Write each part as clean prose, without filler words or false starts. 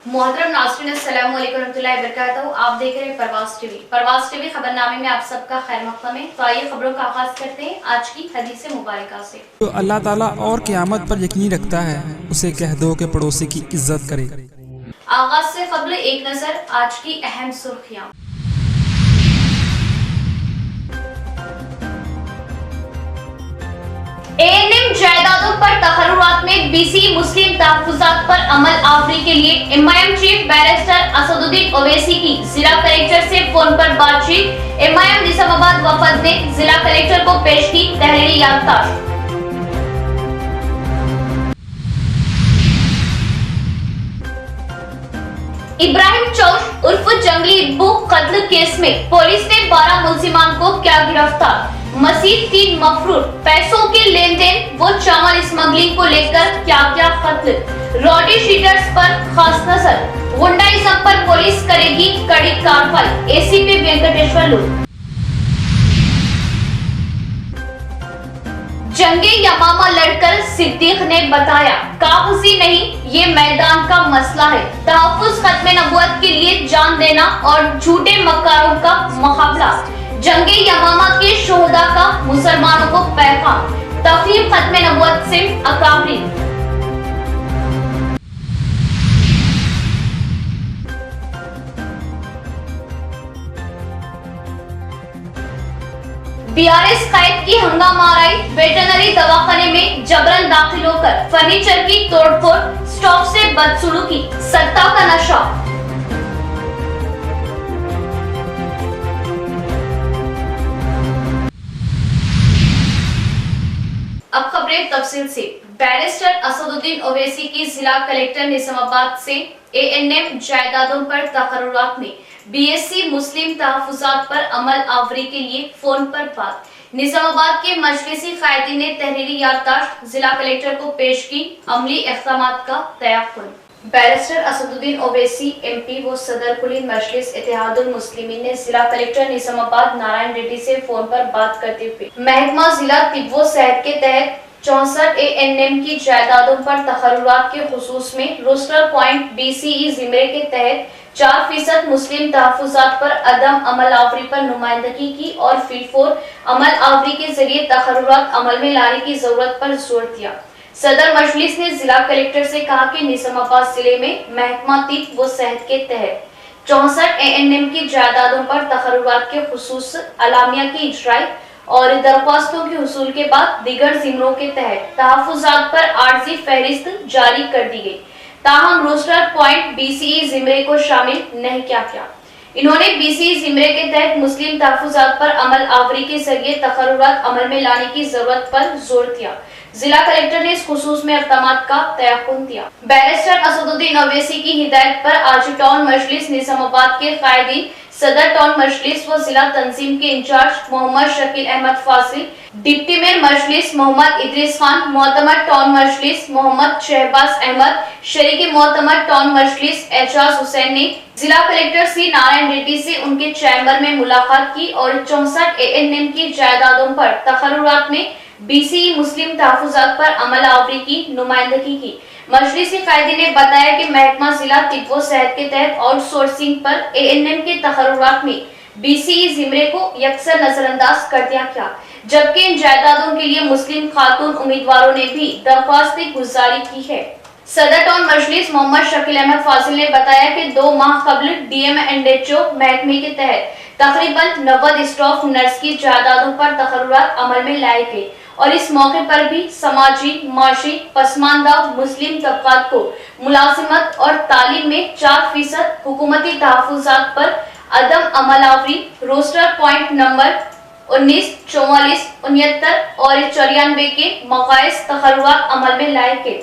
मोहतरम नाज़रीन अस्सलाम वालेकुम रहमतुल्लाहि व बरकातहू। आप देख रहे हैं परवाज़ टीवी खबरनामे में आप सबका खैर मक़दम है। तो आइए खबरों का आगाज करते हैं आज की हदीस मुबारका से। जो अल्लाह ताला और क़यामत पर यकीन रखता है उसे कह दो कि पड़ोसी की इज्जत करे। आगाज से कबल एक नजर आज की अहम सुर्खियां। एएनएम जायदादों पर तकर्रुरात में बीसी मुस्लिम तहफ़्फ़ुज़ात पर अमल आवरी के लिए MIM chief barrister Asaduddin Owaisi की जिला कलेक्टर से फोन पर बातचीत। एमआईएम निजामाबाद वफद ने जिला कलेक्टर को पेश की तहरीरी याददाश्त। इब्राहिम चौश उर्फ जंगली इब्बू कत्ल केस में पुलिस ने 12 मुल्जिमान को किया गिरफ्तार। मजीद 3 मफरूर, पैसों के लेन देन व चावल स्मगलिंग को लेकर क्या कत्ल। रॉडी शीटर्स पर खास नजर, गुंडाइज्म पर पुलिस करेगी कड़ी कार्रवाई। एसीपी वेंकटेश्वर लू। जंगे यमामा लड़कर सिद्दीक ने बताया, कागजी नहीं ये मैदान का मसला है। तहफ़्फ़ुज़ खत्मे नबुव्वत के लिए जान देना और झूठे मक्कारों का मुकाबला। जंगे यमामा के शोहदा का मुसलमानों को पैगाम। तफहीम खत्मे नबुव्वत से अकाबरी। बीआरएस कैद की हंगामाराई। वेटरनरी दवाखाने में जबरन दाखिल होकर फर्नीचर की तोड़फोड़, स्टॉफ से बदसलूकी, सत्ता का नशा। अब खबरें तफसील से। बैरिस्टर असदुद्दीन ओवैसी की जिला कलेक्टर निजामाबाद से एएनएम जायदादों पर तकर्रुरात में बीएससी मुस्लिम तहफ़्फ़ुज़ात पर अमल आवरी के लिए फोन पर बात। निजामाबाद के मजलिसी कायदीन ने तहरीरी याददाश्त जिला कलेक्टर को पेश की। अमली इक़दामात का तयक्कुन। बैरिस्टर असदुद्दीन ओवैसी एमपी व सदर कुली मजलिस इत्तेहादुल मुस्लिमीन ने जिला कलेक्टर निजामाबाद नारायण रेड्डी से फोन पर बात करते हुए महकमा जिला तिब व सेहत के तहत 64 एएनएम की जायदादों पर तकर्रुरात के खुसूस में रोस्टर पॉइंट बीसीई जिमरे के तहत 4% मुस्लिम तहफ़्फ़ुज़ात पर अदम अमल आवरी पर नुमाइंदगी की और फीफोर अमल आवरी के जरिए तकर्रुरात अमल में लाने की जरूरत पर जोर दिया। सदर मजलिस ने जिला कलेक्टर से कहा कि निजामाबाद जिले में महकमा तिब व सेहत के तहत 64 एएनएम की जायदादों पर तकर्रुरात के खुसूस अलामिया की इजराई और दरख्वास्तों के हुसूल के बाद दीगर जिमरों के तहत तहफ़्फ़ुज़ात पर आर्जी फहरिस्त जारी कर दी गई। ताहम रोस्टर पॉइंट बीसीई जिमरे को शामिल नहीं किया। इन्होंने बीसीई जिमरे के तहत मुस्लिम तहफ़्फ़ुज़ात पर अमल आवरी के जरिए तकर्रुरात अमल में लाने की जरूरत पर जोर दिया। जिला कलेक्टर ने इस खुसूस में इक़दामात का तयक्कुन दिया। बैरिस्टर असदुद्दीन ओवैसी की हिदायत पर आज टाउन मजलिस निजामाबाद के कायदीन, सदर टाउन मजलिस व जिला तंजीम के incharge Mohammed Shakeel Ahmed Fasil, deputy mayor Majlis Mohammed Idris Khan, मोतमद टाउन मजलिस मोहम्मद शहबाज अहमद, शरीक मोतमद टाउन मजलिस एजाज हुसैन ने जिला कलेक्टर सी नारायण रेड्डी से उनके चैम्बर में मुलाकात की और 64 एएनएम की जायदादों पर तकर्रुरात में बीसीई मुस्लिम तहफ़्फ़ुज़ात पर अमल आवरी की नुमाइंदगी की। मजलिसी कायदी ने बताया कि महकमा जिला तिब व सेहत के तहत आउटसोर्सिंग पर एएनएम के तकर्रुरात में बीसीई जिमरे को यकसर नजरअंदाज कर दिया गया, जबकि इन जायदादों के लिए मुस्लिम खातून उम्मीदवारों ने भी दरख्वास्त गुजारी की है। सदर टाउन मजलिस मोहम्मद शकील अहमद फासिल ने बताया कि 2 माह कबल डीएमएनएचओ महकमे के तहत तकरीबन 90 स्टाफ नर्स की जायदादों पर तकर्रुरात अमल में लाए गए और इस मौके पर भी समाजी माशी पसमानदा मुस्लिम तबकात को मुलाजिमत और तालीम में 4% हुकूमती तहफ़्फ़ुज़ात पर अदम अमल आवरी रोस्टर पॉइंट नंबर 19, 44, 69 और 94 के मकाइस तकर्रुरात अमल में लाए गए।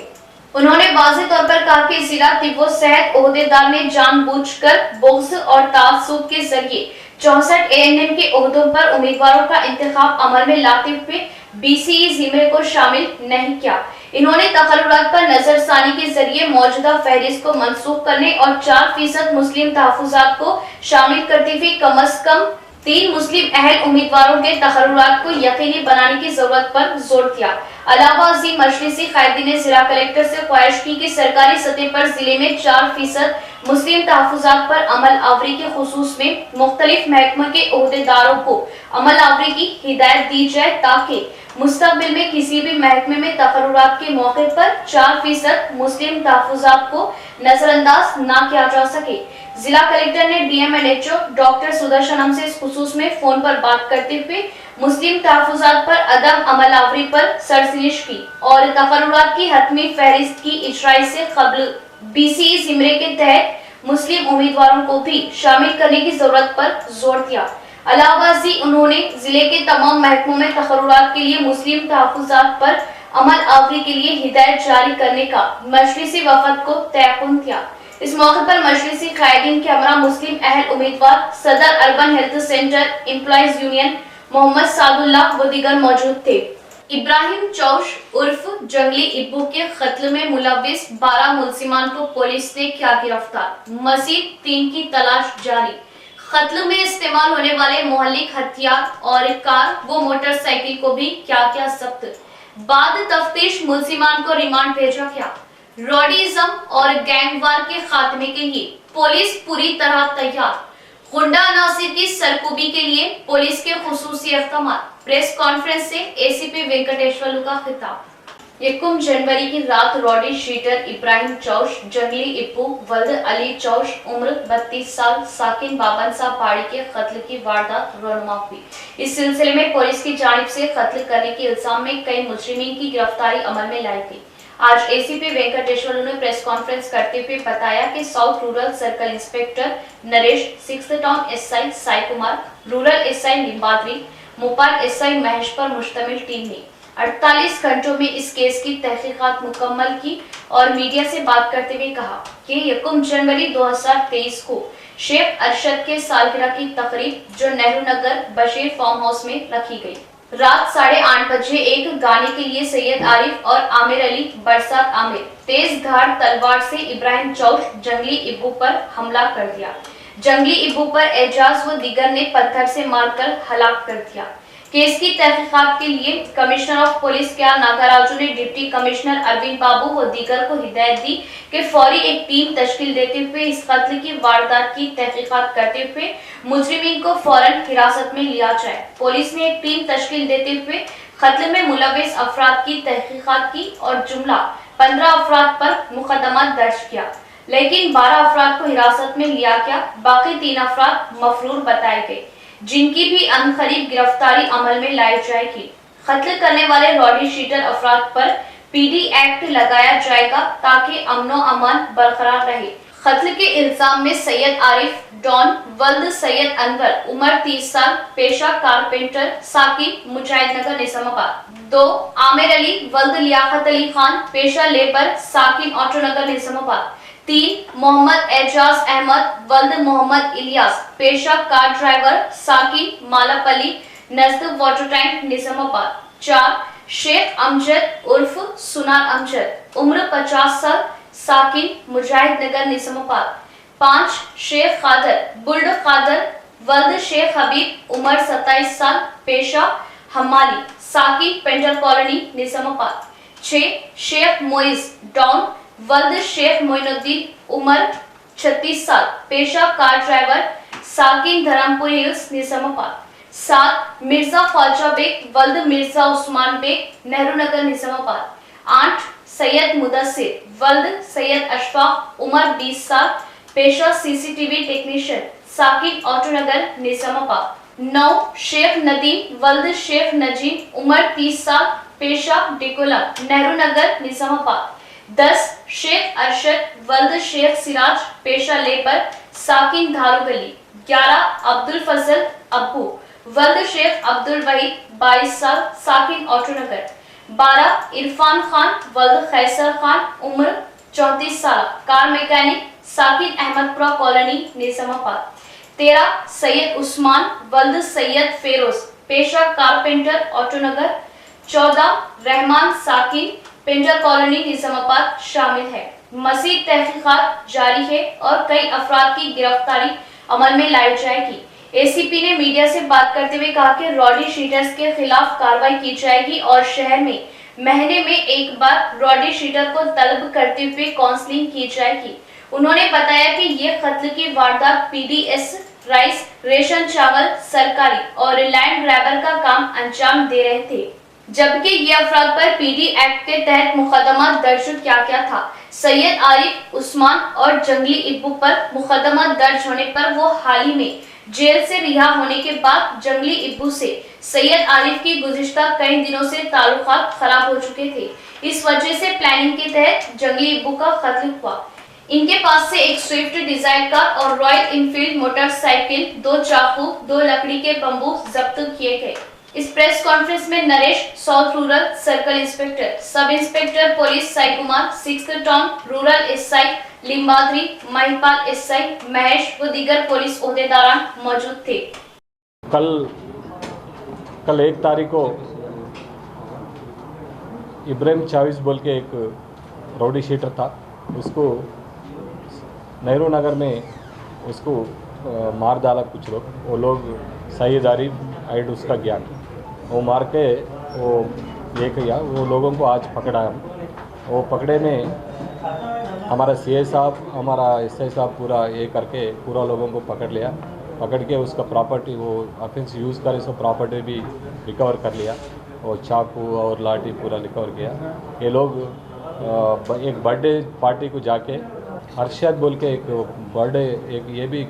उन्होंने वाज़ेह तौर पर कहा कि जिला तिब व सेहत ओहदेदार ने जानबूझकर बुग़्ज़ और तासुब के जरिए 64 एएनएम के ओहदों पर उम्मीदवारों का इंतखाब अमल में लाते हुए बीसीई जिमरे को शामिल नहीं किया। इन्होंने तकर्रुरात पर नजरसानी के जरिए मौजूदा फहरिस्त को मनसूख करने और 4% मुस्लिम तहफ़्फ़ुज़ात को शामिल करते हुए कम अज कम तीन मुस्लिम अहल उम्मीदवारों के तकर्रुरात को यकीनी बनाने की जरूरत पर जोर दिया। अलावा अजीम मजलिसी कायदी ने जिला कलेक्टर से ख्वाहिश की कि सरकारी सतह पर जिले में 4% मुस्लिम तहफुजात पर अमल आवरी के खुसूस में मुख्तलिफ महकमे के ओहदेदारों को अमल आवरी की हिदायत दी जाए ताकि मुस्तकबिल में किसी भी महकमे में तकर्रुरात के मौके पर 4% मुस्लिम तहफुजात को नजरअंदाज न किया जा सके। जिला कलेक्टर ने डीएमएनएचओ डॉक्टर सुदर्शनम से इस खुसूस में फोन पर बात करते हुए मुस्लिम तहफुजात पर अदम अमल आवरी पर सरजनिश की और तकर्रुरात की हतमी फहरिस्त की इजराई से कबल बीसीई जिमरे के तहत मुस्लिम उम्मीदवारों को भी शामिल करने की जरूरत पर जोर दिया। अलावा उन्होंने जिले के तमाम महकमों में तकर्रुरात के लिए मुस्लिम तहफुजात पर अमल आवरी के लिए हिदायत जारी करने का मजलिसी वफद को तयकुन किया। इस मौके पर मजलिसी कायदीन के हमरा मुस्लिम अहल उम्मीदवार सदर urban health centre employees union Mohammad Sadullah व दीगर मौजूद थे। इब्राहिम चौश उर्फ जंगली इब्बू के कत्ल में मुलव्विस 12 मुलजिमान को पुलिस ने किया गिरफ्तार। मजीद 3 की तलाश जारी। कत्ल में इस्तेमाल होने वाले मोहल्लिक हथियार और कार व मोटरसाइकिल को भी क्या जब्त। बाद तफ्तीश मुलजिमान को रिमांड भेजा गया। रॉडीज़म और गैंगवार के खात्मे के लिए पुलिस पूरी तरह तैयार। गुंडा नासिर की सरकुबी के लिए पुलिस के खुसूसी इक़दामात। प्रेस कॉन्फ्रेंस से एसीपी वेंकटेश्वरलू का खिताब। 1 जनवरी की रात रॉडी शीटर इब्राहिम चौश जंगली इब्बू वल्द अली चौश उम्र 32 साल साकिन बाबनसा पहाड़ी के कत्ल की वारदात रौनमा हुई। इस सिलसिले में पुलिस की जानिब से कत्ल करने के इल्जाम में कई मुजरिमीन की गिरफ्तारी अमल में लाई गई। आज एसीपी वेंकटेश्वरलू ने प्रेस कॉन्फ्रेंस करते हुए बताया कि south rural circle inspector Naresh, 6th town SI Sai Kumar, rural SI Nimbadri, Mopal SI Mahesh पर मुश्तमिल टीम ने 48 घंटों में इस केस की तहकीकात मुकम्मल की और मीडिया से बात करते हुए कहा कि 1 जनवरी 2023 को शेख अरशद के सालगिरह की तकरीब जो नेहरू नगर बशीर फार्म हाउस में रखी गई। रात 8:30 बजे एक गाने के लिए सैयद आरिफ और आमिर अली बरसात आमिर तेज धार तलवार से इब्राहिम चौश जंगली इब्बू पर हमला कर दिया। जंगली इब्बू पर एजाज व दीगर ने पत्थर से मारकर हलाक कर दिया। केस की तहकीकात के लिए कमिश्नर ऑफ पुलिस के नागाराजू ने डिप्टी कमिश्नर अरविंद बाबू व दीगर को हिदायत दी कि फौरी एक टीम तश्कील देते हुए इस कत्ल की वारदात की तहकीकात करते हुए मुजरिमीन को फौरन हिरासत में लिया जाए। पुलिस ने एक टीम तश्कील देते हुए कत्ल में मुलव्विस अफराद की तहकीकात की और जुमला 15 अफराद पर मुकदमा दर्ज किया, लेकिन 12 अफराद को हिरासत में लिया गया। बाकी 3 अफराद मफरूर बताए गए, जिनकी भी अनकरीब गिरफ्तारी अमल में लाई जाएगी। कत्ल करने वाले रॉडी शीटर अफराद पर पीडी एक्ट लगाया जाएगा ताकि अमनो अमान बरकरार रहे। कत्ल के इल्जाम में सैयद आरिफ डॉन वल्द सैयद अनवर उम्र 30 साल पेशा कारपेंटर साकिब मुजाहिदनगर निजामाबाद। 2 आमिर अली वल्द लियाकत अली खान पेशा लेबर साकिन ऑटोनगर निजामाबाद। 3 मोहम्मद एजाज अहमद वल्द मोहम्मद इलियास पेशा कार ड्राइवर साकिन मालापली नजद वाटर टैंक निजामाबाद। 4 शेख अमजद उर्फ सुनार अमजद उम्र 50 साल साकिन मुजाहिदनगर निजामाबाद। 5 शेख कादर बुल्ड कादर वल्द शेख हबीब उम्र 27 साल पेशा हमाली साकिन painter colony Nizamabad. 6 Sheikh Moiz don वल्द शेख मोइनुद्दीन उम्र 36 साल पेशा कार ड्राइवर साकिन धरमपुर हिल्स निजामाबाद। 7 मिर्जा ख्वाजा बेग वल्द मिर्जा उस्मान बेग नेहरू नगर निजामाबाद। 8 सैयद मुदस्सिर वल्द सैयद अशफाक उम्र 20 साल पेशा सीसीटीवी टेक्नीशियन साकिन ऑटोनगर निजामाबाद। 9 शेख नदीम वल्द शेख नजीम उम्र 30 साल पेशा डिकोला नेहरू नगर निजामाबाद। 10 शेख अरशद वल्द शेख सिराज पेशा लेबर साकिन धारू गली। 11 अब्दुल फजल अब्बू वल्द शेख अब्दुल वहीद 22 साल साकिन ऑटोनगर। 12 इरफान खान वल्द खैसर खान उम्र 34 साल कार मैकेनिक साकिन अहमदपुरा कॉलोनी निजामाबाद। 13 सैयद उस्मान वल्द सैयद फेरोज पेशा कारपेंटर ऑटोनगर। 14 रहमान साकिन पेंटर कॉलोनी निजामाबाद शामिल है। मजीद तहकीकात जारी है और कई अफराद की गिरफ्तारी अमल में लाई जाएगी। एसीपी ने मीडिया से बात करते हुए कहा कि रॉडी शीटर्स के खिलाफ कार्रवाई की जाएगी और शहर में महीने में एक बार रॉडी शीटर को तलब करते हुए काउंसलिंग की जाएगी। उन्होंने बताया कि ये कत्ल की वारदात पीडीएस राइस, रेशन चावल, सरकारी और लैंड ग्रैबर का काम अंजाम दे रहे थे, जबकि ये अफराद पर पीडी एक्ट के तहत मुकदमा दर्ज किया गया था। सैयद आरिफ, उस्मान और जंगली इब्बू पर मुकदमा दर्ज होने पर वो हाल ही में जेल से रिहा होने के बाद जंगली इब्बू से सैयद आरिफ की गुज़िश्ता कई दिनों से ताल्लुकात खराब हो चुके थे। इस वजह से प्लानिंग के तहत जंगली इब्बू का कत्ल हुआ। इनके पास से एक स्विफ्ट डिजायर कार और रॉयल इनफील्ड मोटरसाइकिल, 2 चाकू, 2 लकड़ी के बम्बू जब्त किए गए। इस प्रेस कॉन्फ्रेंस में Naresh, south rural circle inspector, sub inspector police Sai Kumar, 6th town rural SI Limbadri, Mahipal SI Mahesh व दीगर पुलिस ओहदेदारान मौजूद थे। कल 1 तारीख को इब्राहिम चाविस बोल के एक रौडी शीटर था, उसको नेहरू नगर में उसको मार डाला कुछ लोग। वो लोग सैयद आरिफ एंड उसका ज्ञान वो मार के वो ये किया। वो लोगों को आज पकड़ा हम। वो पकड़े में हमारा सीए साहब, हमारा एसआई साहब पूरा ये करके पूरा लोगों को पकड़ लिया। पकड़ के उसका प्रॉपर्टी वो ऑफेंस यूज़ करे सो प्रॉपर्टी भी रिकवर कर लिया और चाकू और लाठी पूरा रिकवर किया। ये लोग एक बर्थडे पार्टी को जाके अरशद बोल के एक बर्थडे एक ये भी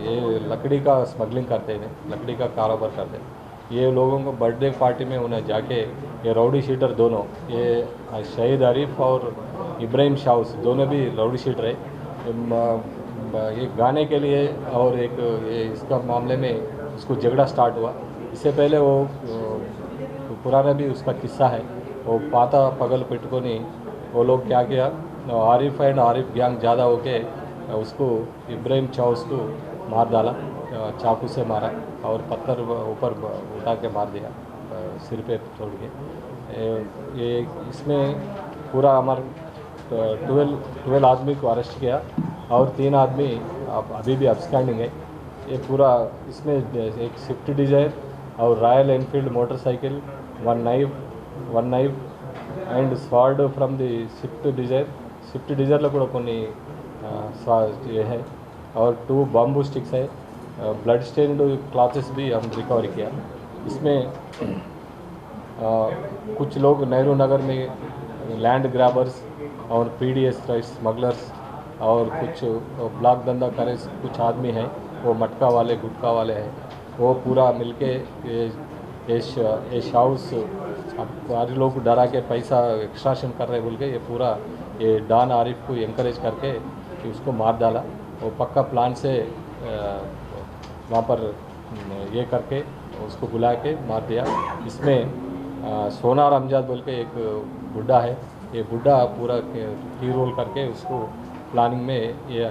ये लकड़ी का स्मगलिंग करते हैं, लकड़ी का कारोबार करते हैं। ये लोगों को बर्थडे पार्टी में उन्हें जाके ये रौडी शीटर दोनों, ये शहीद आरिफ और इब्राहिम शाउस दोनों भी रौडी शीटर है। ये गाने के लिए और एक ये इसका मामले में उसको झगड़ा स्टार्ट हुआ। इससे पहले वो पुराना भी उसका किस्सा है। वो पाता पगल पिटकोनी वो लोग क्या किया, आरिफ एंड आरिफ गैंग ज़्यादा होके उसको इब्राहिम चाउस को मार डाला, चाकू से मारा और पत्थर ऊपर उठा के मार दिया सिर पे छोड़ के। ये इसमें पूरा हमारा 12 आदमी को अरेस्ट किया और 3 आदमी अभी भी अपस्टैंडिंग है। ये पूरा इसमें एक स्विफ्ट डिजायर और Royal Enfield motorcycle, one knife and sword from the Swift डिजायरలో కూడా కొన్ని ये है और 2 बम्बू स्टिक्स है। ब्लड स्टेन्ड क्लॉथ्स भी हम रिकवर किया। इसमें कुछ लोग नेहरू नगर में लैंड ग्रैबर्स और पीडीएस राइस स्मगलर्स और कुछ ब्लॉक धंधा करे कुछ आदमी हैं, वो मटका वाले गुटखा वाले हैं। वो पूरा मिलके ये शाउस सारे लोग डरा के पैसा एक्सट्रैक्शन कर रहे बोल के ये पूरा ये डॉन आरिफ को एनकरेज करके कि उसको मार डाला। वो पक्का प्लान से वहाँ पर ये करके उसको बुला के मार दिया। इसमें सोनार अमजाद बोल के एक बुढ़ा है, ये बुढ़ा पूरा की रोल करके उसको प्लानिंग में ये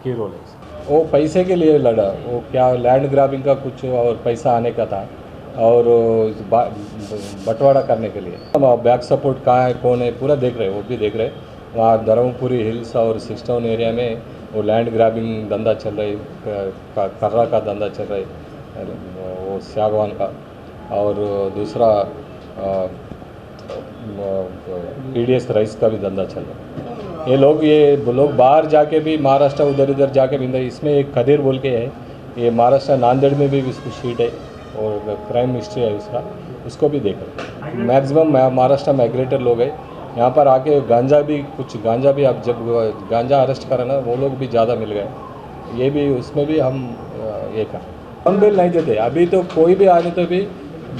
की रोल है। वो पैसे के लिए लड़ा, वो क्या लैंड ग्रैबिंग का कुछ और पैसा आने का था और बंटवारा करने के लिए। हम बैक सपोर्ट कहाँ है कौन है पूरा देख रहे, वो भी देख रहे। वहाँ धर्मपुरी हिल्स और 6 टाउन एरिया में वो लैंड ग्रैबिंग धंधा चल रहा है, कर्रा का धंधा चल रहा है, वो सागवान का, और दूसरा पीडीएस राइस का भी धंधा चल रहा है। ये लोग बाहर जाके भी महाराष्ट्र उधर इधर जाके भी, इसमें एक खदीर बोल के है, ये महाराष्ट्र नांदेड़ में भी इसको शीट है और क्राइम हिस्ट्री है उसका, उसको भी देखो। मैक्सिमम महाराष्ट्र माइग्रेटर लोग हैं यहाँ पर आके। गांजा भी अब जब गांजा अरेस्ट करा ना वो लोग भी ज़्यादा मिल गए, ये भी उसमें भी हम ये कर ऑन बेल नहीं देते। अभी तो कोई भी आने तो भी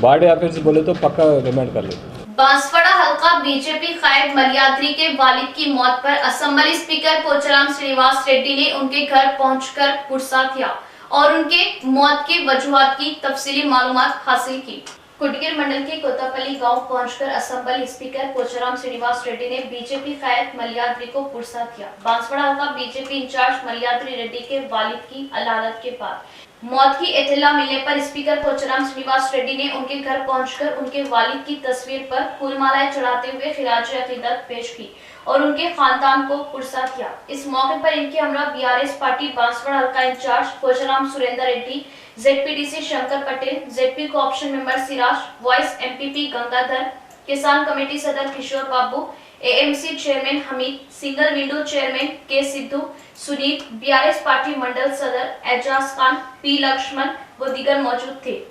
बॉडी ऑफेंस बोले तो पक्का रिमांड कर लेते। बांसवाड़ा हल्का बीजेपी कायद मल्याद्री के वालिद की मौत पर असेंबली स्पीकर पोचाराम श्रीनिवास रेड्डी ने उनके घर पहुंचकर पुरसा किया और उनके मौत की वजूहात की तफसीली मालूमात हासिल की। कुटगिर मंडल के कोतापल्ली गांव पहुंचकर असेंबली स्पीकर पोचाराम श्रीनिवास रेड्डी ने बीजेपी कायद मल्याद्री को पुरसा किया। बांसवाड़ा हल्का बीजेपी इंचार्ज मल्याद्री रेड्डी के वालिद की अदालत के बाद मौत की इत्तला मिलने पर स्पीकर पोचाराम श्रीनिवास रेड्डी ने उनके घर पहुंचकर उनके वालिद की तस्वीर पर फूलमालाएं चढ़ाते हुए खिराज अकीदत पेश की और उनके खानदान को पुरसा किया। इस मौके पर इनके हमरा बीआरएस पार्टी बांसवाड़ा हल्का incharge Pocharam Surender Reddy, ZPTC Shankar Patel, ZP cooption member Siraj, vice MPP Gangadhar, किसान कमेटी सदर Kishore Babu, AMC chairman Hameed, single window chairman K Siddhu, Sunil, BRS party mandal सदर एजाज खान, पी लक्ष्मण व दीगर मौजूद थे।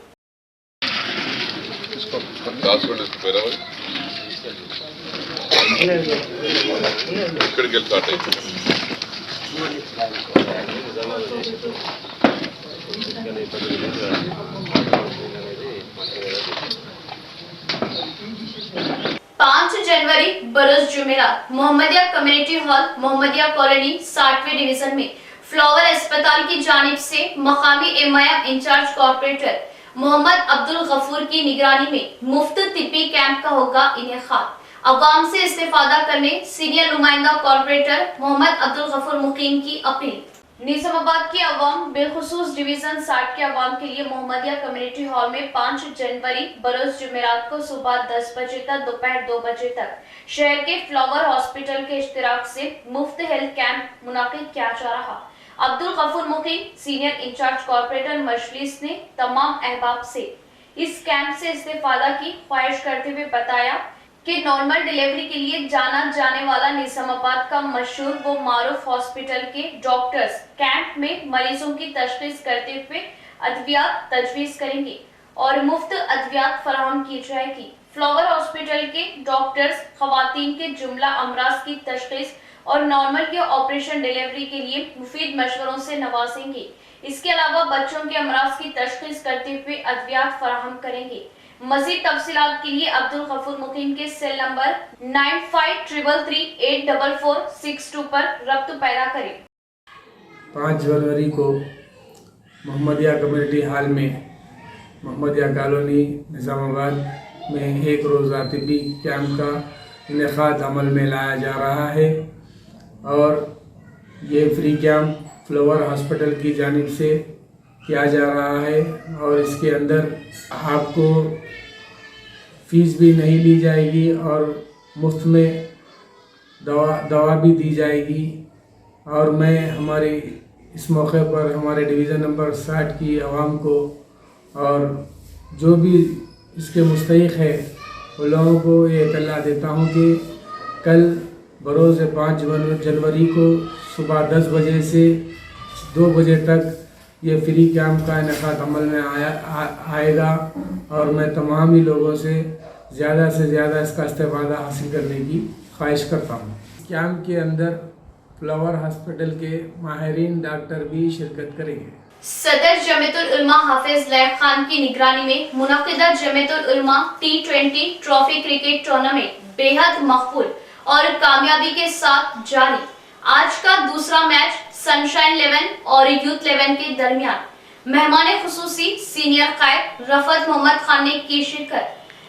जनवरी बरोज जुमेरात Mohammadiya community hall Mohammadiya colony 60वें डिवीजन में फ्लावर अस्पताल की जानिब से मकामी MIM incharge corporator Mohammed Abdul Gafoor की निगरानी में मुफ्त तिब्बी कैंप का होगा इनेकाद। अवाम से इस्तेफादा करने सीनियर नुमाइंदा कॉर्पोरेटर मोहम्मद अब्दुल गफूर मुकीम की अपील। निजामाबाद के अवाम बिलखुसूस डिवीजन 60 के अवाम के लिए मोहम्मदिया कम्युनिटी हॉल में 5 जनवरी बरोज जुमेरात को सुबह 10 बजे तक दोपहर 2 बजे तक शहर के फ्लावर हॉस्पिटल के इश्तिराक से मुफ्त हेल्थ कैंप मुनाकिद किया जा रहा। अब्दुल गफूर मुकीम सीनियर इंचार्ज कॉर्पोरेटर मजलिस ने तमाम अहबाब से इस कैंप से इस्तेफादा की ख्वाहिश करते हुए बताया कि नॉर्मल डिलीवरी के लिए जाना जाने वाला निजामाबाद का मशहूर व मारूफ हॉस्पिटल के डॉक्टर्स कैंप में मरीजों की तशखीस करते हुए अद्वियात तजवीज करेंगे और मुफ्त अद्वियात फराहम की जाएगी। फ्लावर हॉस्पिटल के डॉक्टर्स खवातीन के जुमला अमराज की तशखीस और नॉर्मल के ऑपरेशन डिलीवरी के लिए मुफीद मशवरों से नवाजेंगे। इसके अलावा बच्चों के अमराज की तशखीस करते हुए अद्वियात फराहम करेंगे। मजीद तफसीलात के लिए अब्दुल गफूर मुकीम के सेल नंबर 9533384462 पर रब्त पैदा करें। 5 जनवरी को मोहम्मदिया कम्युनिटी हॉल में मोहम्मदिया कॉलोनी निजामाबाद में एक रोज़ा तिब्बी कैंप का इनेकाद अमल में लाया जा रहा है और ये फ्री कैंप फ्लावर हॉस्पिटल की जानिब से किया जा रहा है और इसके अंदर आपको फीस भी नहीं ली जाएगी और मुफ्त में दवा भी दी जाएगी। और मैं हमारे इस मौके पर हमारे डिवीज़न नंबर 60 की आवाम को और जो भी इसके मुस्तहिक है उन लोगों को ये इत्तला देता हूँ कि कल बरोज़ 5 जनवरी को सुबह 10 बजे से 2 बजे तक ये फ्री कैंप का इनेकाद अमल में आएगा और मैं तमाम ही लोगों से ज़्यादा इसका इस्तेफादा हासिल करने की ख्वाहिश करता हूँ। कैंप के अंदर फ्लावर हॉस्पिटल के माहिरीन डॉक्टर भी शिरकत करेंगे। सदर जमीयतुल उलमा हाफिज लैक खान की निगरानी में मुनक़िदा जमीयतुल उलमा T20 ट्रॉफी क्रिकेट टूर्नामेंट बेहद मकबूल और कामयाबी के साथ जारी। आज का दूसरा मैच सनशाइन 11 और यूथ 11 के दरमियान मेहमान खुसूसी सीनियर कायद रफत मोहम्मद खान ने की शिरकत।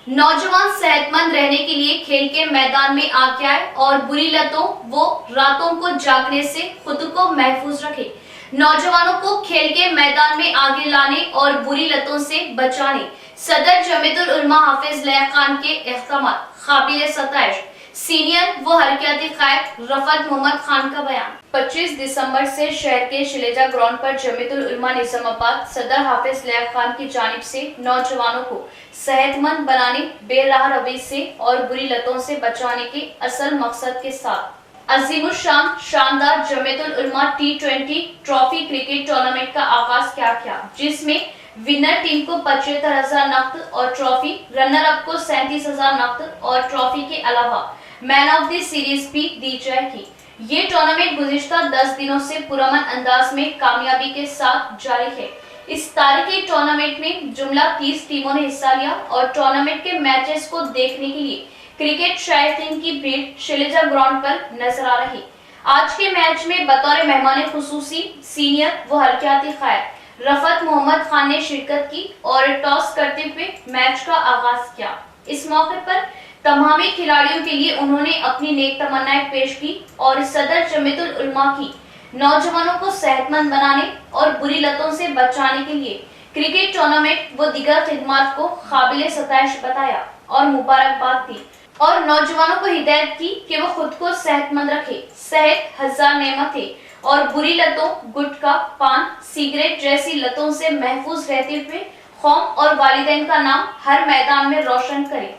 नौजवान सेहतमंद रहने के लिए खेल के मैदान में आगे आए और बुरी लतों व रातों को जागने से खुद को महफूज रखे। नौजवानों को खेल के मैदान में आगे लाने और बुरी लतों से बचाने सदर जमीयतुल उलमा हाफिज लैक खान के इक़दामात काबिल सताइश। सीनियर व हरकती कायद रफत मोहम्मद खान का बयान। 25 दिसंबर से शहर के शिलेजा ग्राउंड पर जमीयतुल उलमा निजामाबाद सदर हाफिज लैक खान की जानिब से नौजवानों को सेहतमंद बनाने, बेराह रवैये से और बुरी लतों से बचाने के असल मकसद के साथ अजीमुशान शानदार जमीयतुल उलमा T20 ट्रॉफी क्रिकेट टूर्नामेंट का आगाज किया, जिसमें विनर टीम को 75,000 नकद और ट्रॉफी, रनर अप को 37,000 नकद और ट्रॉफी के अलावा मैन ऑफ द सीरीज भी दी जाएगी। ये टूर्नामेंट गुज़िश्ता 10 दिनों से पुरअमन अंदाज में कामयाबी के साथ जारी है। इस तारीखी टूर्नामेंट में जुमला 30 टीमों ने हिस्सा लिया और टूर्नामेंट के मैचेस को देखने के लिए क्रिकेट शायकीन की भीड़ शिलेजा ग्राउंड पर नजर आ रही। आज के मैच में बतौर मेहमान खुसूसी सीनियर व हरकती कायद रफत मोहम्मद खान ने शिरकत की और टॉस करते हुए मैच का आगाज किया। इस मौके पर तमामी खिलाड़ियों के लिए उन्होंने अपनी नेक तमन्नाएं पेश की और सदर जमीयतुल उलमा की नौजवानों को सेहतमंद बनाने और बुरी लतों से बचाने के लिए क्रिकेट टूर्नामेंट व दीगर खिदमत को काबिल सताइश बताया और मुबारकबाद दी और नौजवानों को हिदायत की कि वो खुद को सेहतमंद रखे। सेहत हजार नेमतें और बुरी लतों गुटखा, पान, सिगरेट जैसी लतों से महफूज रहते हुए कौम और वालिदैन का नाम हर मैदान में रोशन करें।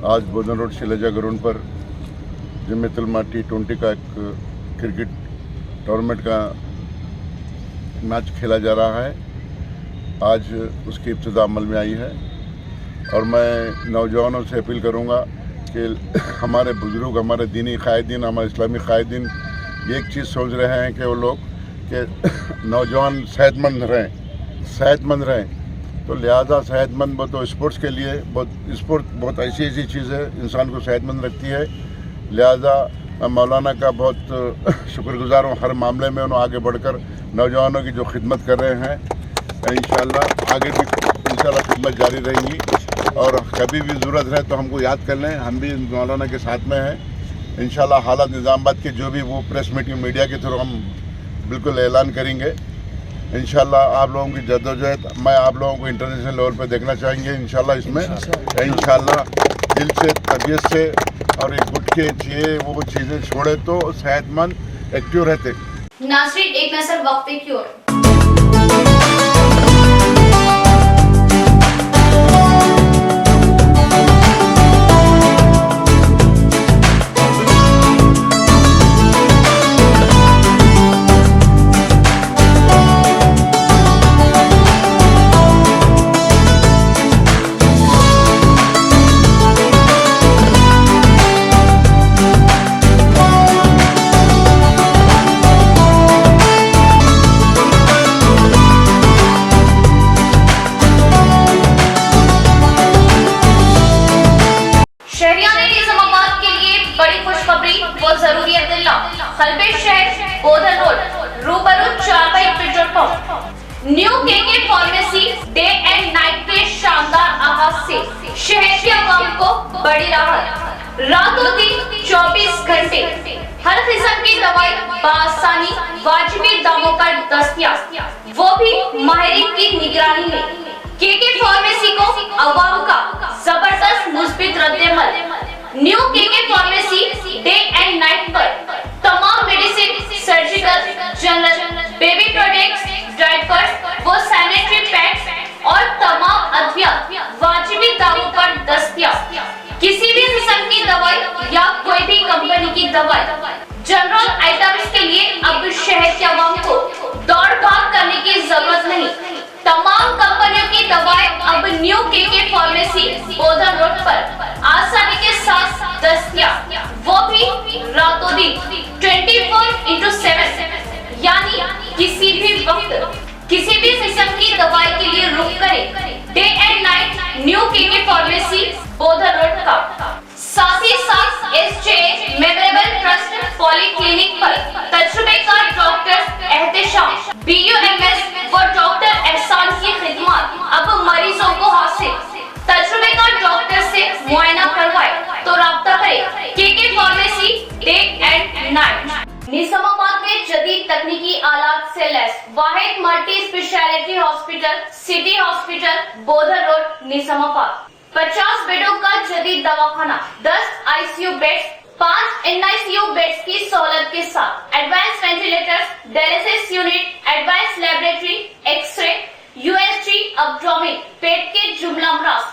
आज बोधन रोड शिलेजा ग्राउंड पर जम्मियतुल T20 का एक क्रिकेट टूर्नामेंट का मैच खेला जा रहा है। आज उसकी इब्तिदा अमल में आई है और मैं नौजवानों से अपील करूंगा कि हमारे बुजुर्ग, हमारे दीनी कायदीन, हमारे इस्लामी कायदीन ये एक चीज़ सोच रहे हैं कि वो लोग कि नौजवान सेहतमंद रहें, तो लिहाजा सेहतमंद वो तो स्पोर्ट्स के लिए स्पोर्ट बहुत ऐसी चीज़ है इंसान को सेहतमंद रखती है। लिहाजा मैं मौलाना का बहुत शुक्रगुजार हूँ, हर मामले में उन्होंने आगे बढ़कर नौजवानों की जो खिदमत कर रहे हैं। इंशाल्लाह आगे भी इंशाल्लाह खिदमत जारी रहेंगी और कभी भी ज़रूरत रहे तो हमको याद कर लें, हम भी मौलाना के साथ में हैं। इंशाल्लाह हालात निज़ामाबाद के जो भी वो प्रेस मीटिंग मीडिया के थ्रू हम बिल्कुल ऐलान करेंगे। इंशाल्लाह आप लोगों की जद्दोजहद मैं आप लोगों को इंटरनेशनल लेवल पर देखना चाहेंगे इंशाल्लाह। इसमें इंशाल्लाह दिल से, तबीयत से और एक गुटखे ये वो चीज़ें छोड़े तो सेहतमंद एक्टिव रहते। नाज़रीन, एक नजर वक्फे की ओर। खलबे शहर बोधन रोड रूबरू चारपाई petrol pump new KK pharmacy day and night के शानदार आगाज से शहर के आवाम को बड़ी राहत। रातों दिन 24 घंटे हर किस्म की दवाई बासानी वाजिबी दामों पर दस्तयाब, वो भी माहिरीन की निगरानी में। केके फार्मेसी को आवाम का जबरदस्त मुस्बित रद्देमल। New KK pharmacy day and night पर तमाम medicine, surgical, general, baby products, diapers, वो सैनिटरी पैड्स और तमाम अद्वियात वाजिबी दामों पर दस्तयाब। किसी भी किस्म की दवाई या कोई भी कंपनी की दवाई, जनरल आइटम्स के लिए अब शहर के आवाम को दौड़ भाग करने की जरूरत नहीं। तमाम कंपनियों की दवाएं अब new KK pharmacy Bodhan road पर आसानी के साथ दस्तयाब, वो भी रातों दिन 24/7, यानी किसी भी वक्त किसी भी किस्म की दवाई के लिए रुक करें day and night new KK pharmacy Bodhan road का। साथ ही साथ SJ मेमोरेबल ट्रस्ट पॉलीक्लिनिक पर तजुर्बेकार डॉक्टर एहतेशाम BUMS व डॉक्टर एहसान की खिदमत अब मरीजों को हासिल। तजुर्बेकार डॉक्टर से मुआयना करवाए तो राब्ता करें KK pharmacy day and night. Nizamabad में जदीद तकनीकी आलात से लैस वाहिद multi speciality hospital city hospital Bodhan road Nizamabad. 50 बेडों का जदीद दवाखाना, 10 ICU बेड्स, 5 NICU बेड्स की सहूलत के साथ advance ventilators, dialysis unit, advance laboratory, x-ray, USG, abdomen, पेट के जुमला अमराज,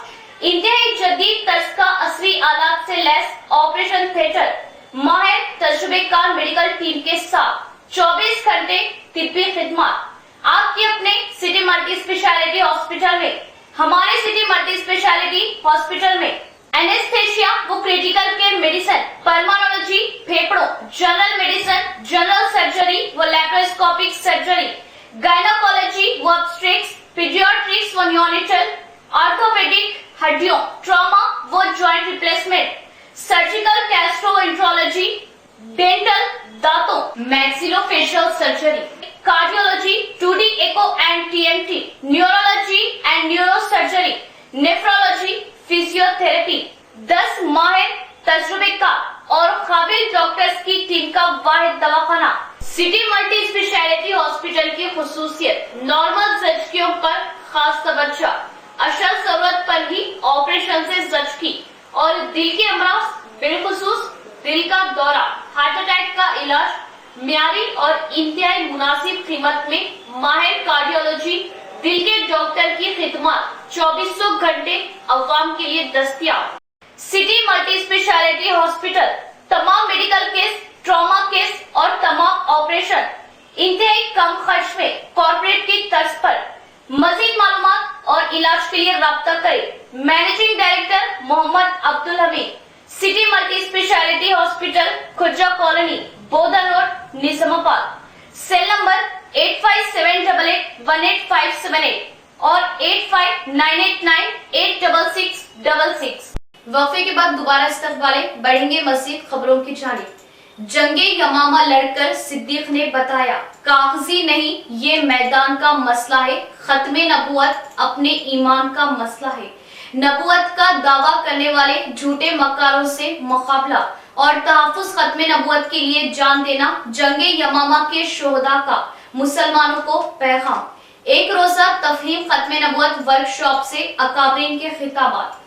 इंतहाई जदीद तर्ज का असली आलात से लैस ऑपरेशन थिएटर, माहिर तजुर्बेकार मेडिकल टीम के साथ 24 घंटे तिब्बी खिदमत आपके अपने सिटी मल्टी स्पेशलिटी हॉस्पिटल में। हमारे सिटी मल्टी स्पेशलिटी हॉस्पिटल में एनेस्थेशिया वो क्रिटिकल केयर मेडिसिन, पल्मोनोलॉजी, फेफड़ों, जनरल मेडिसिन, जनरल सर्जरी व लैप्रोस्कोपिक सर्जरी, गायनोकोलॉजी व ऑब्स्टेट्रिक्स, पीडियाट्रिक्स व न्यूनेटल, ऑर्थोपेडिक, हड्डियों, ट्रॉमा व joint replacement, surgical gastroenterology, dental, दांतों, maxillofacial surgery, cardiology, 2D echo and TMT, neurology and neurosurgery, nephrology, physiotherapy, 10 माहिर तजुर्बेकार और काबिल डॉक्टर्स की टीम का वाहिद दवाखाना सिटी मल्टी स्पेशलिटी हॉस्पिटल की खुसूसियत नॉर्मल जचकियों पर खास तवज्जो, असल जरूरत पर ही ऑपरेशन से जचकी और दिल के अमराज, बिलखुसूस दिल का दौरा, हार्ट अटैक का इलाज म्यारी और इंतहाई मुनासिब कीमत में माहिर कार्डियोलॉजी दिल के डॉक्टर की खिदमत 2400 घंटे अवाम के लिए दस्तयाब। सिटी मल्टी स्पेशलिटी हॉस्पिटल तमाम मेडिकल केस, ट्रॉमा केस और तमाम ऑपरेशन इंतहाई कम खर्च में कॉर्पोरेट की तर्ज पर। मजीद मालूमात और इलाज के लिए राब्ता करें। Managing director Mohammed Abdul Hameed, city multi speciality hospital, Khurja colony, Bodhan road, Nizamabad. Cell number 8578818578 और 8598986666। वक्फे के बाद दोबारा इस्तकबाले बढ़ेंगे मज़ीद खबरों की जानिब। जंगे यमामा लड़कर सिद्दीक ने बताया, कागजी नहीं ये मैदान का मसला है, खत्मे नबूवत अपने ईमान का मसला है। नबूवत का दावा करने वाले झूठे मक्कारों से मुकाबला और तहफ्फुज़ खत्मे नबूवत के लिए जान देना जंगे यमामा के शोहदा का मुसलमानों को पैगाम। एक रोजा तफहीम खत्मे नबूवत वर्कशॉप से अकाबरीन के खिताबात।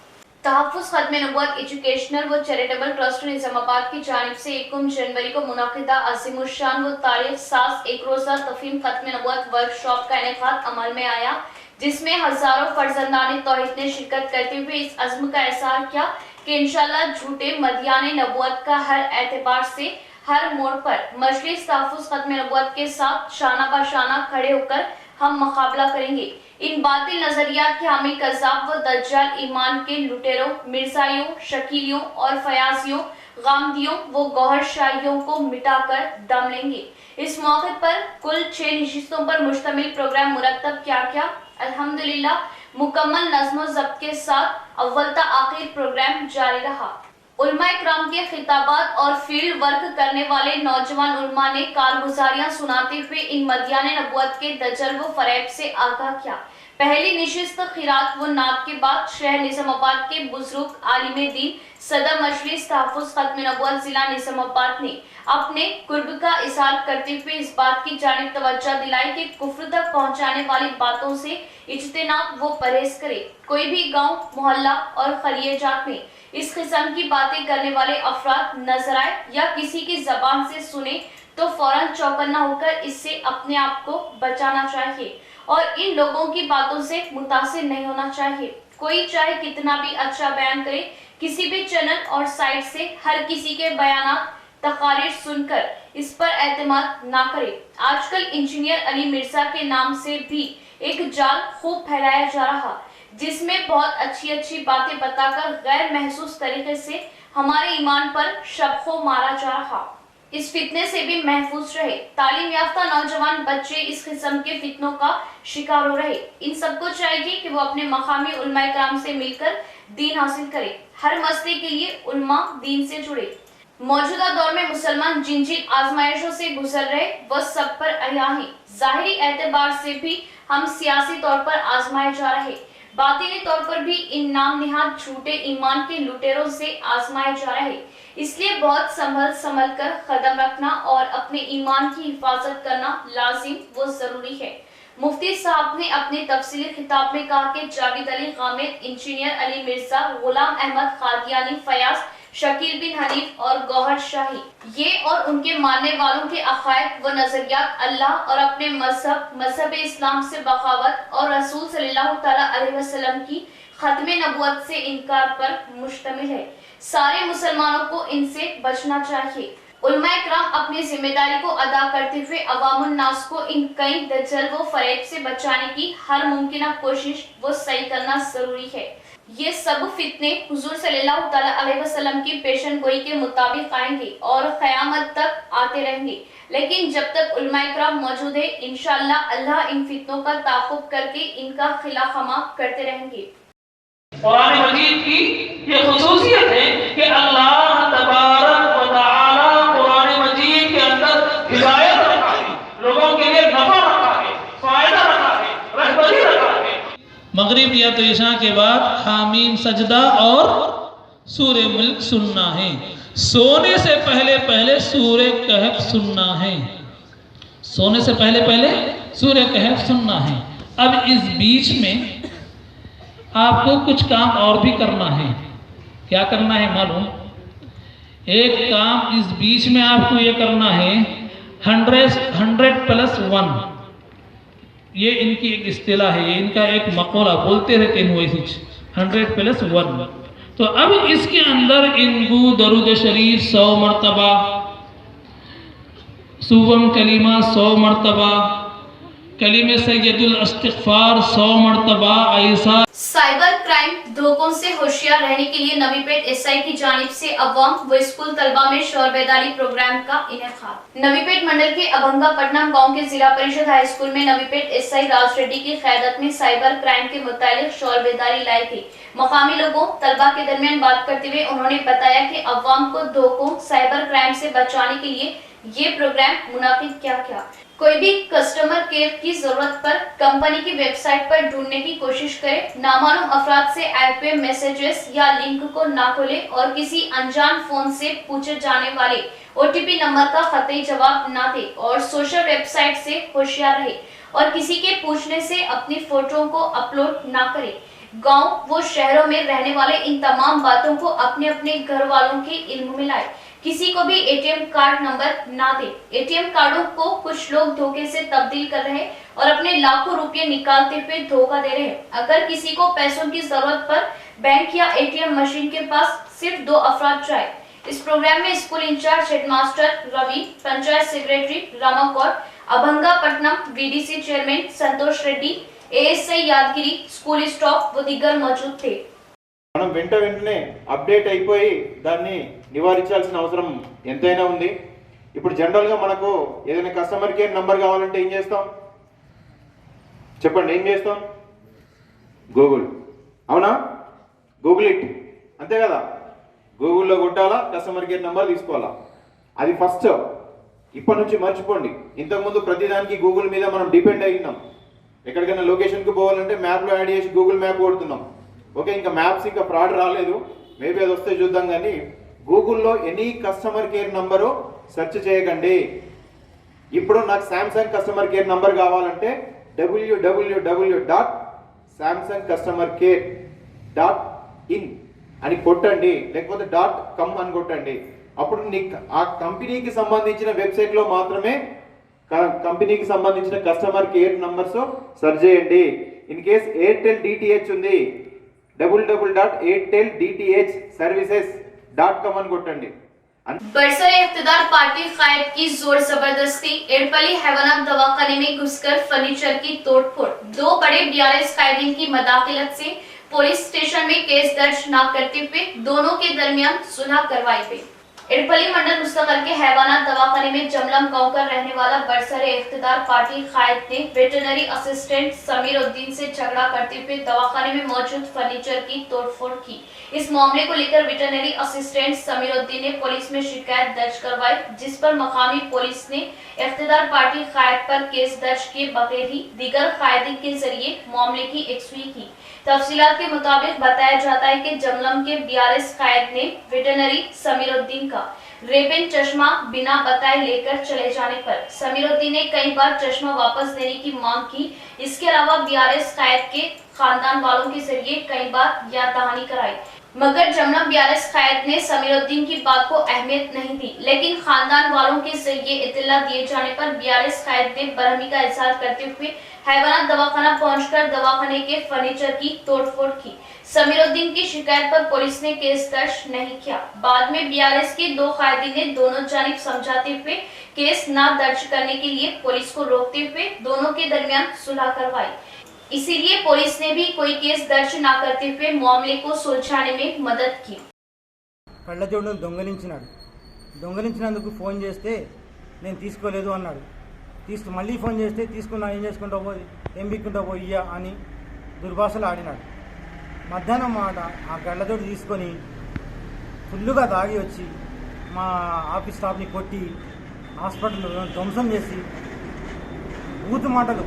तहफ्फुज़ खत्मे नबूवत एजुकेशनल व चैरिटेबल ट्रस्ट निजामाबाद की जानिब से 1 जनवरी को मुनाकिदा अज़ीमुश्शान व तारीख साज एक रोजा तफहीम खत्मे नबूवत वर्कशॉप का इनेकाद अमल में आया, जिसमें हजारों फर्जंदाने तौहीद ने शिरकत करते हुए इस अज़्म का एहसार किया कि इंशाअल्लाह झूठे मदियाने नबूवत का हर एतबार से हर मोड़ पर मजलिस तहफ्फुज़ खत्मे नबूवत के साथ शाना बशाना खड़े होकर हम मुकाबला करेंगे। इन बातिल नजरियात के हामी कज़्ज़ाब व दज्जाल ईमान के लुटेरों, मिर्जाइयों, शकीलियों और फयाजियों, गामदियों व गौहर शाहियों को मिटाकर दम लेंगे। इस मौके पर कुल 6 नशिस्तों पर मुश्तमिल प्रोग्राम मुरतब किया गया। अल्हम्दुलिल्लाह मुकम्मल नज़्म व ज़ब्त के साथ अव्वल ता आखिर प्रोग्राम जारी रहा। उलमा इकराम के खिताबात और फील्ड वर्क करने वाले नौजवान उलमा ने कारगुजारियां सुनाते हुए इन मदियाने नबूवत के दज्जल व फरेब से आगाह किया। पहली निशिस्त खिरात व नात के बाद शहर निजामाबाद के बुजुर्ग आलिमे दीन सदर मजलिस तहफ्फुज़ खत्मे नबूवत जिला निजामाबाद ने अपने कुर्ब का इज़हार करते हुए इस बात की जानिब तवज्जो दिलाई कि कुफ्र तक पहुंचाने वाली बातों से इज्तिनाब व परहेज करे। कोई भी गांव, मोहल्ला और खलियजात में इस किस्म की बातें करने वाले अफराद नजर आए या किसी की जबान से सुने तो फौरन चौकन्ना होकर इससे अपने आप को बचाना चाहिए और इन लोगों की बातों से मुतासिर नहीं होना चाहिए। कोई चाहे कितना भी अच्छा बयान करे, किसी भी चैनल और साइट से हर किसी के बयानात तकारीर सुनकर इस पर एतमाद ना करे। आजकल इंजीनियर अली मिर्जा के नाम से भी एक जाल खूब फैलाया जा रहा, जिसमें बहुत अच्छी अच्छी बातें बताकर गैर महसूस तरीके से हमारे ईमान पर शबखो मारा जा रहा। इस फितने से भी महफूज रहे। तालीम याफ्ता नौजवान बच्चे इस किस्म के फितनों का शिकार हो रहे। इन सबको चाहिए कि वो अपने मकामी उलमा इकराम से मिलकर दीन हासिल करें। हर मसले के लिए उलमा दीन से जुड़े। मौजूदा दौर में मुसलमान जिन जिन आजमाइशों से गुजर रहे वह सब पर अया है। जाहिरी एतबार से भी हम सियासी तौर पर आजमाए जा रहे, बातिनी तौर पर भी इन नाम निहाद झूठे ईमान के लुटेरों से आजमाए जा रहे। इसलिए बहुत संभल कर कदम रखना और अपने ईमान की हिफाजत करना लाजिम व जरूरी है। मुफ्ती साहब ने अपने तफसीली खिताब में कहा कि जावेद अली गामिद, इंजीनियर अली मिर्जा, गुलाम अहमद कादियानी, फयाज, शकील बिन हनीफ और गौहर शाही, ये और उनके मानने वालों के अकायद व नजरियात अल्लाह और अपने मजहब इस्लाम से बगावत और रसूल सल्लल्लाहु तआला अलैहि वसल्लम की खत्मे नबूवत से इनकार पर मुश्तमिल है। सारे मुसलमानों को इनसे बचना चाहिए। उलमा इकराम अपनी जिम्मेदारी को अदा करते हुए अवामुन नास को इन कई दज्जल व फरेब से बचाने की हर मुमकिन कोशिश वो सही करना जरूरी है। ये सब फितने हुजूर सल्लल्लाहु तआला अलैहि वसल्लम की पेशन गोई के मुताबिक आएंगे और क़यामत तक आते रहेंगे। लेकिन जब तक उलमा इकराम मौजूद है, इंशाअल्लाह अल्लाह इन फितनों का ताक़ुब करके इनका खिलाफमा करते रहेंगे। कुरान मजीद की ये खुसूसियत है कि अल्लाह तबारक व तआला कुरान मजीद के अंदर हिदायत रखा है, लोगों के लिए नफा रखा है, फायदा रखा है, रहबरी रखा है। मगरिब या तो इशा के बाद हामीम सजदा और सूरे मुल्क सुनना है। सोने से पहले पहले सूरे कहफ सुनना है। सोने से पहले पहले सूर्य कहफ सुनना है। अब इस बीच में आपको कुछ काम और भी करना है। क्या करना है मालूम? एक काम इस बीच में आपको ये करना है, 100+1, ये इनकी एक इस्तिलाह है, ये इनका एक मकौला, बोलते रहते हैं वैसे 100+1। तो अब इसके अंदर इनको दरूद शरीफ 100 मरतबा, सुबम कलीमा 100 मरतबा, कलीमे सैयदुल इस्तिग़फ़ार 100 मरतबा, ऐसा। साइबर क्राइम धोखों से होशियार रहने के लिए नवीपेट एसआई की जानिब से अवाम व स्कूल तलबा में शौर बेदारी प्रोग्राम का इनेकाद। नवीपेट मंडल के अभंगापट्टनम गांव के जिला परिषद हाई स्कूल में नवीपेट एसआई राज रेड्डी की क़यादत में साइबर क्राइम के मुतालिक शौर बेदारी लाई गई। मकामी लोगों तलबा के दरमियान बात करते हुए उन्होंने बताया कि अवाम को धोखों साइबर क्राइम से बचाने के लिए ये प्रोग्राम मुनाकिद किया गया। कोई भी कस्टमर केयर की जरूरत पर कंपनी की वेबसाइट पर ढूंढने की कोशिश करे, नामालूम अफराद से ऐप पे मैसेजेस या लिंक को ना खोले और किसी अनजान फोन से पूछे जाने वाले OTP नंबर का कतई जवाब ना दे और सोशल वेबसाइट से होशियार रहे और किसी के पूछने से अपनी फोटो को अपलोड ना करे। गांव व शहरों में रहने वाले इन तमाम बातों को अपने अपने घर वालों के इल्म में लाए। किसी को भी ATM कार्ड नंबर ना दे। ATM कार्डों को कुछ लोग धोखे से तब्दील कर रहे हैं और अपने लाखों रुपए निकालते हुए धोखा दे रहे हैं। अगर किसी को पैसों की जरूरत पर बैंक या ATM मशीन के पास सिर्फ 2 अफराद जाए। इस प्रोग्राम में school incharge headmaster Ravi, panchayat secretary Rama Kaur, Abhangapatnam VDC chairman Santosh Reddy, ASI Yadagiri, school staff व दीगर मौजूद थे। మనం వెంటనే అప్డేట్ అయిపోయి దాన్ని నివారించాల్సిన అవసరం ఎంతైనా ఉంది। ఇప్పుడు జనరల్ గా మనకు ఏదైనా కస్టమర్ కేర్ నంబర్ కావాలంటే ఏం చేస్తాం చెప్పండి? ఏం చేస్తాం? గూగుల్, అవునా? గూగుల్ ఇట్, అంతే కదా? గూగుల్లో కొట్టాలా, కస్టమర్ కేర్ నంబర్ తీసుకోవాలా, అది ఫస్ట్। ఇప్పటి నుంచి మర్చిపోండి, ఇంతకుముందు ప్రతిదానికి గూగుల్ మీద మనం డిపెండ్ అయినాం। ఎక్కడికైనా లొకేషన్కి పోవాలంటే మ్యాప్లో యాడ్ చేసి గూగుల్ మ్యాప్ కొడుతున్నాం। ఓకే, ఇంకా మ్యాప్స్ ఇంకా ఫ్రాడ్ రాలేదు, మేబీ అది వస్తే చూద్దాం। కానీ గూగుల్లో any customer care number search చేయకండి। ఇప్పుడు నాకు శాంసంగ్ కస్టమర్ కేర్ నంబర్ కావాలంటే www.samsungcustomercare.in అని కొట్టండి, లేకపోతే .com అని కొట్టండి। అప్పుడు నీకు ఆ కంపెనీకి సంబంధించిన వెబ్సైట్లో మాత్రమే కంపెనీకి సంబంధించిన కస్టమర్ కేర్ నంబర్స్ సెర్చ్ చేయండి। ఇన్ కేస్ ఎయిర్టెల్ DTH ఉంది, www.airteldthservices.com అని కొట్టండి। बरसर इख्तिदार पार्टी कायद की जोर जबरदस्ती, एड़पली हैवानात दवाखाने में घुसकर फर्नीचर की तोड़फोड़। 2 बड़े BRS कायदीन की मदाखिलत से पुलिस स्टेशन में केस दर्ज न करते हुए दोनों के दरमियान सुलह करवाई गई। एड़पली मंडल मुस्तकल के हैवानात दवाखाने में जमलम गांव का रहने वाला बरसर इख्तिदार पार्टी कायद ने वेटरनरी असिस्टेंट समीर उद्दीन से झगड़ा करते हुए दवाखाने में मौजूद फर्नीचर की तोड़फोड़ की। इस मामले को लेकर वेटरनरी असिस्टेंट समीर उद्दीन ने पुलिस में शिकायत दर्ज करवाई, जिस पर मकामी पुलिस ने इख्तिदार पार्टी कायद पर केस दर्ज किए बगैर ही दीगर कायदी के जरिए मामले की एकसुई की। तफसीलात के मुताबिक बताया जाता है कि जमलम के BRS कायद ने वेटरनरी समीर उद्दीन का रेपेन चश्मा बिना बताए लेकर चले जाने पर समीर उद्दीन ने कई बार चश्मा वापस देने की मांग की। इसके अलावा BRS कायद के खानदान वालों के जरिए कई बार याद दहानी कराई, मगर जमलम BRS कायद ने समीर उद्दीन की बात को अहमियत नहीं दी। लेकिन खानदान वालों के जरिए इत्तला दिए जाने पर BRS कायद ने बरहमी का इजहार करते हुए हैवानात दवाखाना पहुंचकर दवाखाने के फर्नीचर की तोड़फोड़ की। समीर उद्दीन की शिकायत पर पुलिस ने केस दर्ज नहीं किया। बाद में BRS के 2 कायदी ने दोनों जानिब समझाते हुए केस न दर्ज करने के लिए पुलिस को रोकते हुए दोनों के दरमियान सुलह करवाई। इसीलिए पुलिस ने भी कोई केस दर्ज न करते हुए मामले को सुलझाने में मदद की। కళ్ళజోడును దొంగలించినందుకు ఫోన్ చేస్తే నేను తీసుకోలేదు అన్నాడు। మళ్ళీ ఫోన్ చేస్తే తీసుకున్నా, ఏం చేసుకుంటావు పోయి, ఏం బిక్కుంటావు పోయ్యా అని దుర్భాషలు ఆడినాడు। మధ్యాహ్నం మాట ఆ కళ్ళజోడు తీసుకొని ఫుల్లుగా తాగి వచ్చి మా ఆఫీస్ స్టాఫ్ని కొట్టి హాస్పిటల్ ధ్వంసం చేసి బూతు మాటలు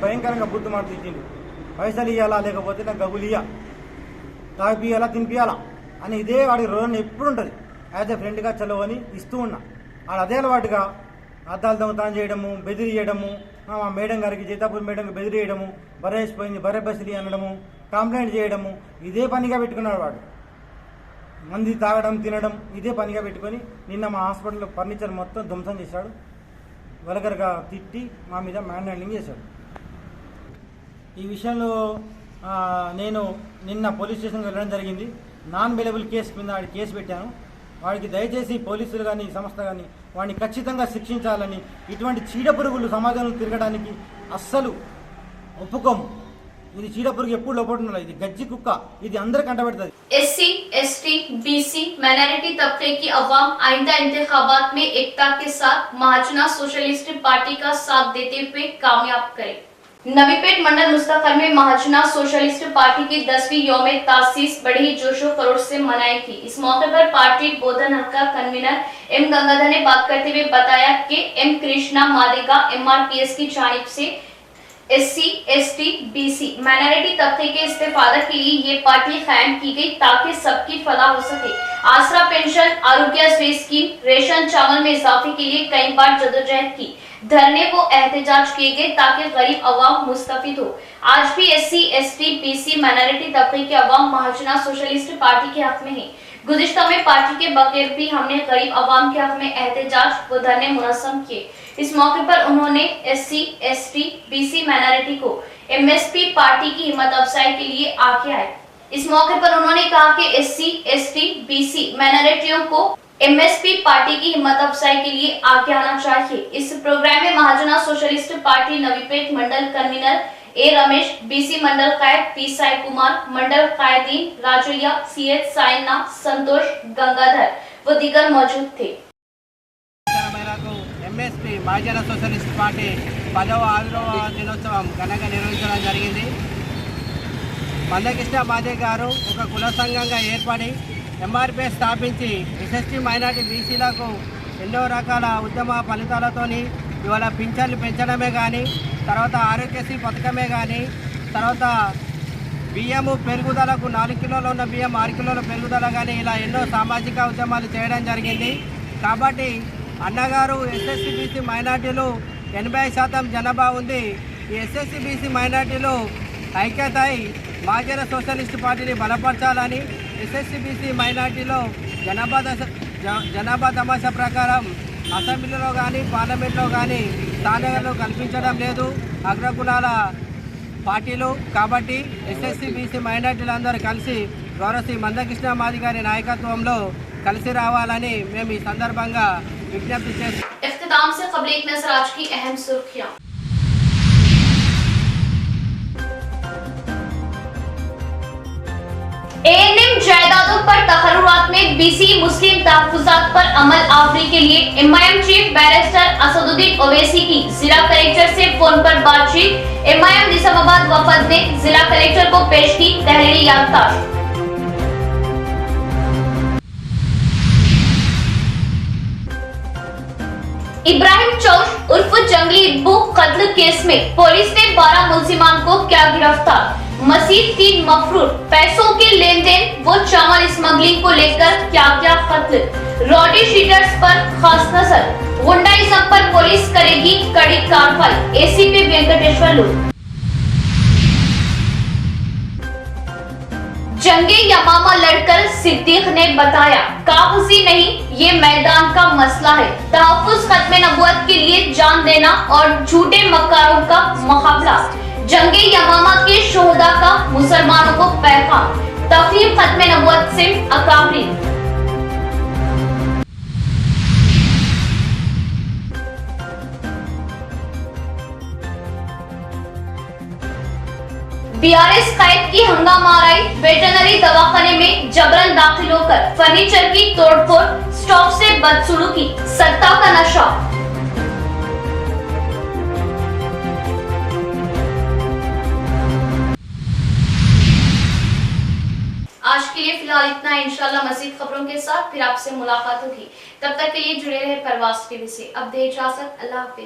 భయంకరంగా బూతు మాటలు ఇచ్చిండు। పైసలు ఇవ్వాలా, లేకపోతే నాకు గబులు ఇయ్య, తాగిపియాలా, తినిపియాలా అని ఇదే వాడి రోజు ఎప్పుడు ఉంటుంది। యాజ్ ఎ ఫ్రెండ్గా చలవని ఇస్తూ ఉన్నా। వాడు అదే అలవాటుగా అద్దాలు దొంగతనం చేయడము, బెదిరియడము, మా మేడం గారికి జీతాపూర్ మేడంకి బెదిరియడము, బరేసిపోయింది బరే బసిలి అనడము, కంప్లైంట్ చేయడము, ఇదే పనిగా పెట్టుకున్నాడు వాడు. మంది తాగడం తినడం ఇదే పనిగా పెట్టుకొని నిన్న మా హాస్పిటల్ ఫర్నిచర్ మొత్తం ధ్వంసం చేశాడు. వల్గర్గా తిట్టి మా మీద మ్యాన్ హ్యాండ్లింగ్ చేశాడు. ఈ విషయంలో నేను నిన్న పోలీస్ స్టేషన్కి వెళ్ళడం జరిగింది. నాన్ బెయిలబుల్ కేసు కింద వాడికి కేసు పెట్టాను. వాడికి దయచేసి పోలీసులు కానీ సంస్థ కానీ వాడిని ఖచ్చితంగా శిక్షించాలని, ఇటువంటి చీడపురుగులు సమాజంలో తిరగడానికి అస్సలు ఒప్పుకోము. ఇది చీడపురుగు ఎప్పుడు లోపడుతుందో, ఇది గజ్జి కుక్క, ఇది అందరికి కంటబెడుతుంది. SC, ST, BC माइनॉरिटी तबके की अवाम आइंदा इंतखाबात में एकता के साथ महाजना सोशलिस्ट पार्टी का साथ देते हुए कामयाब करे। नवीपेट मंडल मुस्तफर में महाजना सोशलिस्ट पार्टी की 10वीं यौम तासीस बड़े ही जोशो खरोश से मनाई थी। इस मौके पर पार्टी बोधन हल्का कन्वीनर M गंगाधर ने बात करते हुए बताया कि M कृष्णा मादेगा MRPS की जानिब से SC, ST, BC माइनॉरिटी तबके के इस्तेफादा के लिए ये पार्टी कायम की गई ताकि सबकी फलाह हो सके। आसरा पेंशन, आरोग्य स्कीम, रेशन चावल में इजाफे के लिए कई बार जदोजहद की, धरने व एहतजाज किए गए ताकि गरीब अवाम मुस्तफिद हो। आज भी SC, ST, BC माइनॉरिटी तबके के अवाम महाजना सोशलिस्ट पार्टी के हक में है। गुज़िश्ता में पार्टी के बगैर भी हमने गरीब अवाम के हक में एहतजाज व धरने मुनज़्ज़म किए। इस मौके पर उन्होंने SC, ST, BC माइनॉरिटी को MSP पार्टी की हिम्मत अफजाई के लिए आगे आए। इस मौके पर उन्होंने कहा कि SC, ST, BC माइनॉरिटियों को MSP पार्टी की हिम्मत अफजाई के लिए आगे आना चाहिए। इस प्रोग्राम में Mahajana socialist party Navipet mandal convener A Ramesh, BC mandal कायद P साई कुमार, मंडल कायदीन राजैया, CH साइना, संतोष, गंगाधर व दीगर मौजूद थे। MSP महाजन सोशलिस्ट पार्टी 10వ ఆవిర్భావ దినోత్సవం ఘనంగా నిర్వహించడం జరిగింది. మందకృష్ణ మాదే గారు ఒక కుల సంఘంగా ఏర్పడి MRPS స్థాపించి SST మైనారిటీ BCలకు ఎన్నో రకాల ఉద్యమ ఫలితాలతోని ఇవాళ పింఛన్లు పెంచడమే కానీ, తర్వాత ఆరోగ్యశ్రీ పథకమే కానీ, తర్వాత బియ్యము పెరుగుదలకు 4 కిలోలు ఉన్న బియ్యం 6 కిలోల పెరుగుదల కానీ, ఇలా ఎన్నో సామాజిక ఉద్యమాలు చేయడం జరిగింది. కాబట్టి అన్నగారు SSC BC మైనార్టీలు 80% జనాభా ఉంది. ఈ SSC BC మైనార్టీలు ఐక్యత అయి మహాజన సోషలిస్ట్ పార్టీని బలపరచాలని, SSC BC మైనార్టీలో జనాభా తమాషా ప్రకారం అసెంబ్లీలో కానీ పార్లమెంట్లో కానీ స్థానాలను కల్పించడం లేదు అగ్రకులాల పార్టీలు. కాబట్టి SSC BC మైనార్టీలందరూ కలిసి గౌరవశ్రీ మందకృష్ణ మాది గారి నాయకత్వంలో కలిసి రావాలని మేము ఈ సందర్భంగా విజ్ఞప్తి చేస్తాం. इख्तिताम से खबर एक नजर आज की अहम सुर्खियां। ANM जायदादों पर तकर्रुरात में BC मुस्लिम तहफ्फुजात पर अमल आवरी के लिए MIM chief barrister Asaduddin Owaisi की जिला कलेक्टर से फोन पर बातचीत। MIM निजामाबाद वफद ने जिला कलेक्टर को पेश की तहरीरी याददाश्त। इब्राहिम चौश उर्फ जंगली इब्बू कत्ल केस में पुलिस ने 12 मुलजिमान को किया गिरफ्तार। मजीद 3 मफरूर, पैसों के लेन देन व चावल स्मगलिंग को लेकर क्या कत्ल। रॉडी शीटर्स पर खास नजर, गुंडाइज्म पर पुलिस करेगी कड़ी कार्रवाई। ACP वेंकटेश्वर लू। जंगे यमामा लड़कर सिद्दीक ने बताया, कागजी नहीं ये मैदान का मसला है। तहफ्फुज खत्मे नबुवत के लिए जान देना और झूठे मक्कारों का मुकाबला। जंगे यमामा के शोहदा का मुसलमानों को पैगाम। तफहीम खत्मे नबुवत से अकाबरीन। BRS कैद की हंगामाराई, वेटरनरी दवाखाने में जबरन दाखिल होकर फर्नीचर की तोड़फोड़, स्टॉफ से बदसलूकी, सत्ता का नशा। आज के लिए फिलहाल इतना है। इंशाल्लाह मज़ीद खबरों के साथ फिर आपसे मुलाकात होगी। तब तक के लिए जुड़े रहे परवास टीवी से। अब दे इजाजत, अल्लाह हाफिज।